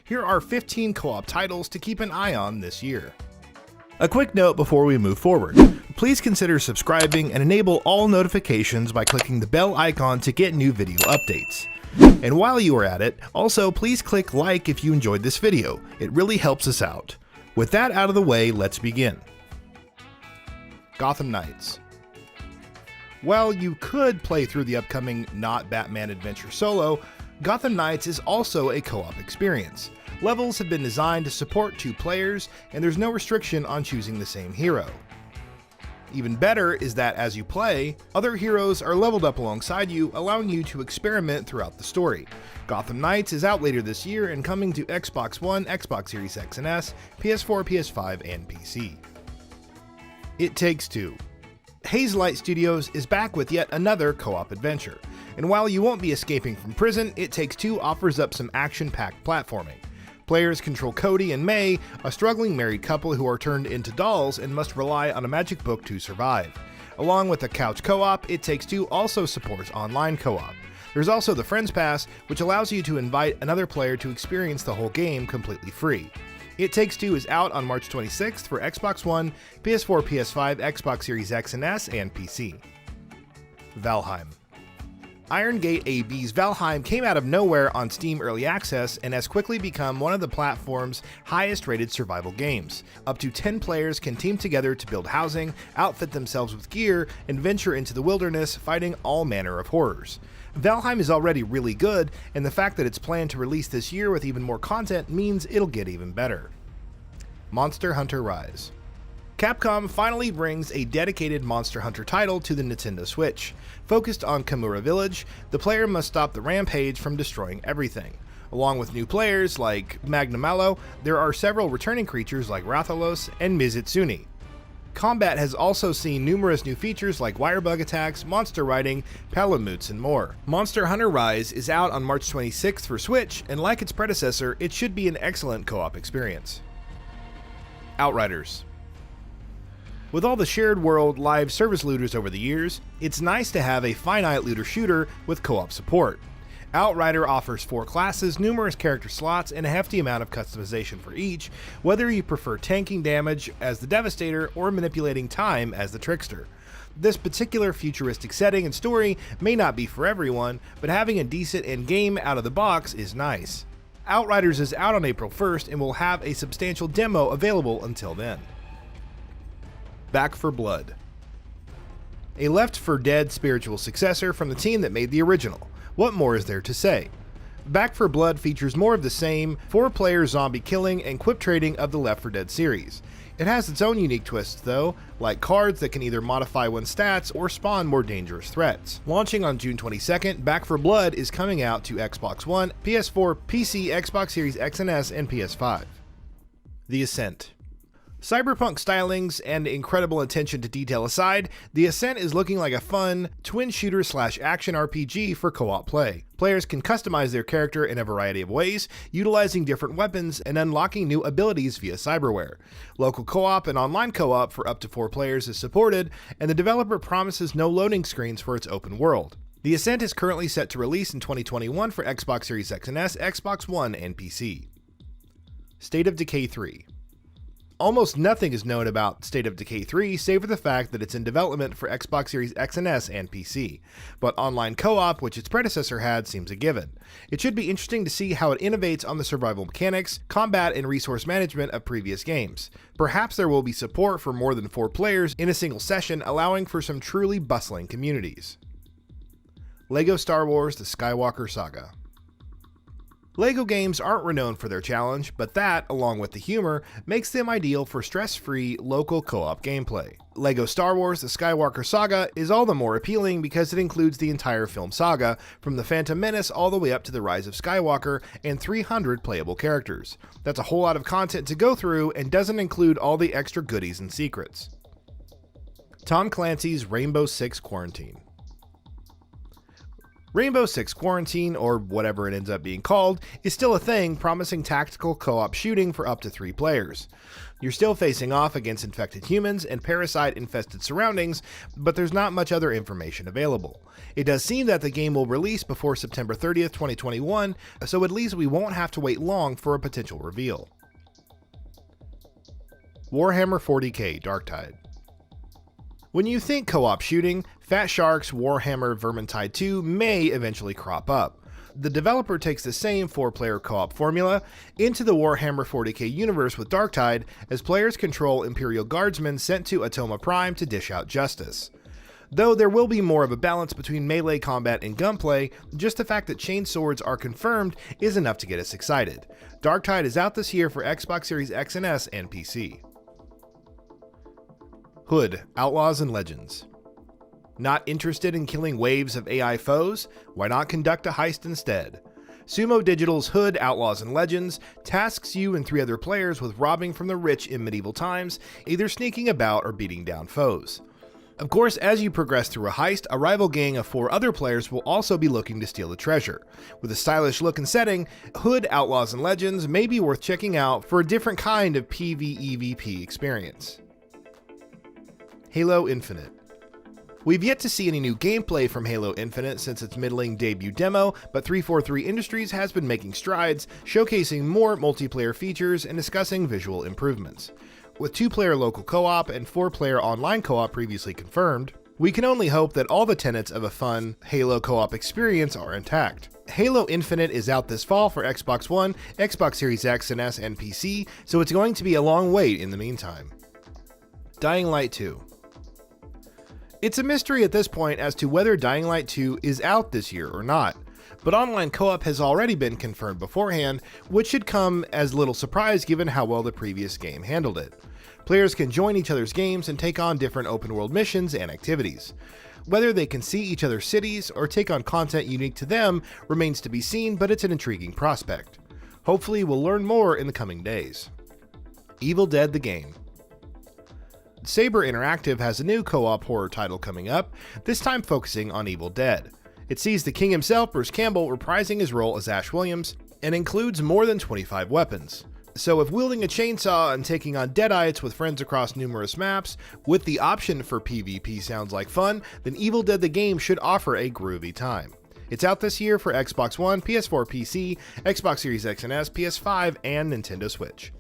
here are 15 co-op titles to keep an eye on this year. A quick note before we move forward. Please consider subscribing and enable all notifications by clicking the bell icon to get new video updates. And while you are at it, also please click like if you enjoyed this video. It really helps us out. With that out of the way, let's begin. Gotham Knights. While you could play through the upcoming Not Batman adventure solo, Gotham Knights is also a co-op experience. Levels have been designed to support 2 players, and there's no restriction on choosing the same hero. Even better is that as you play, other heroes are leveled up alongside you, allowing you to experiment throughout the story. Gotham Knights is out later this year and coming to Xbox One, Xbox Series X and S, PS4, PS5, and PC. It Takes Two. Hazelight Studios is back with yet another co-op adventure, and while you won't be escaping from prison, It Takes Two offers up some action-packed platforming. Players control Cody and May, a struggling married couple who are turned into dolls and must rely on a magic book to survive. Along with the couch co-op, It Takes Two also supports online co-op. There's also the Friends Pass, which allows you to invite another player to experience the whole game completely free. It Takes Two is out on March 26th for Xbox One, PS4, PS5, Xbox Series X and S, and PC. Valheim. Iron Gate AB's Valheim came out of nowhere on Steam Early Access and has quickly become one of the platform's highest rated survival games. Up to 10 players can team together to build housing, outfit themselves with gear, and venture into the wilderness fighting all manner of horrors. Valheim is already really good, and the fact that it's planned to release this year with even more content means it'll get even better. Monster Hunter Rise. Capcom finally brings a dedicated Monster Hunter title to the Nintendo Switch. Focused on Kamura Village, the player must stop the rampage from destroying everything. Along with new players like Magnamalo, there are several returning creatures like Rathalos and Mizitsune. Combat has also seen numerous new features like wirebug attacks, monster riding, palamutes, and more. Monster Hunter Rise is out on March 26th for Switch, and like its predecessor, it should be an excellent co-op experience. Outriders. With all the shared world live service looters over the years, it's nice to have a finite looter shooter with co-op support. Outrider offers 4 classes, numerous character slots, and a hefty amount of customization for each, whether you prefer tanking damage as the Devastator or manipulating time as the Trickster. This particular futuristic setting and story may not be for everyone, but having a decent end game out of the box is nice. Outriders is out on April 1st and will have a substantial demo available until then. Back 4 Blood. A Left 4 Dead spiritual successor from the team that made the original. What more is there to say? Back 4 Blood features more of the same 4-player zombie killing and quip trading of the Left 4 Dead series. It has its own unique twists though, like cards that can either modify one's stats or spawn more dangerous threats. Launching on June 22nd, Back 4 Blood is coming out to Xbox One, PS4, PC, Xbox Series X and S, and PS5. The Ascent. Cyberpunk stylings and incredible attention to detail aside, The Ascent is looking like a fun twin shooter / action RPG for co-op play. Players can customize their character in a variety of ways, utilizing different weapons and unlocking new abilities via cyberware. Local co-op and online co-op for up to 4 players is supported, and the developer promises no loading screens for its open world. The Ascent is currently set to release in 2021 for Xbox Series X and S, Xbox One, and PC. State of Decay 3. Almost nothing is known about State of Decay 3 save for the fact that it's in development for Xbox Series X and S and PC, but online co-op, which its predecessor had, seems a given. It should be interesting to see how it innovates on the survival mechanics, combat, and resource management of previous games. Perhaps there will be support for more than 4 players in a single session, allowing for some truly bustling communities. LEGO Star Wars: The Skywalker Saga. LEGO games aren't renowned for their challenge, but that, along with the humor, makes them ideal for stress-free, local co-op gameplay. LEGO Star Wars: The Skywalker Saga is all the more appealing because it includes the entire film saga, from The Phantom Menace all the way up to The Rise of Skywalker, and 300 playable characters. That's a whole lot of content to go through and doesn't include all the extra goodies and secrets. Tom Clancy's Rainbow Six Quarantine. Rainbow Six Quarantine, or whatever it ends up being called, is still a thing, promising tactical co-op shooting for up to 3 players. You're still facing off against infected humans and parasite-infested surroundings, but there's not much other information available. It does seem that the game will release before September 30th, 2021, so at least we won't have to wait long for a potential reveal. Warhammer 40k Darktide. When you think co-op shooting, Fat Shark's Warhammer Vermintide 2 may eventually crop up. The developer takes the same 4-player co-op formula into the Warhammer 40k universe with Darktide, as players control Imperial Guardsmen sent to Atoma Prime to dish out justice. Though there will be more of a balance between melee combat and gunplay, just the fact that chain swords are confirmed is enough to get us excited. Darktide is out this year for Xbox Series X and S and PC. Hood, Outlaws and Legends. Not interested in killing waves of AI foes? Why not conduct a heist instead? Sumo Digital's Hood, Outlaws and Legends tasks you and 3 other players with robbing from the rich in medieval times, either sneaking about or beating down foes. Of course, as you progress through a heist, a rival gang of 4 other players will also be looking to steal the treasure. With a stylish look and setting, Hood, Outlaws and Legends may be worth checking out for a different kind of PvEVP experience. Halo Infinite. We've yet to see any new gameplay from Halo Infinite since its middling debut demo, but 343 Industries has been making strides, showcasing more multiplayer features and discussing visual improvements. With 2-player local co-op and 4-player online co-op previously confirmed, we can only hope that all the tenets of a fun Halo co-op experience are intact. Halo Infinite is out this fall for Xbox One, Xbox Series X and S and PC, so it's going to be a long wait in the meantime. Dying Light 2. It's a mystery at this point as to whether Dying Light 2 is out this year or not, but online co-op has already been confirmed beforehand, which should come as little surprise given how well the previous game handled it. Players can join each other's games and take on different open-world missions and activities. Whether they can see each other's cities or take on content unique to them remains to be seen, but it's an intriguing prospect. Hopefully we'll learn more in the coming days. Evil Dead the Game. Saber Interactive has a new co-op horror title coming up, this time focusing on Evil Dead. It sees the king himself, Bruce Campbell, reprising his role as Ash Williams, and includes more than 25 weapons. So if wielding a chainsaw and taking on deadites with friends across numerous maps, with the option for PvP sounds like fun, then Evil Dead the Game should offer a groovy time. It's out this year for Xbox One, PS4, PC, Xbox Series X and S, PS5, and Nintendo Switch.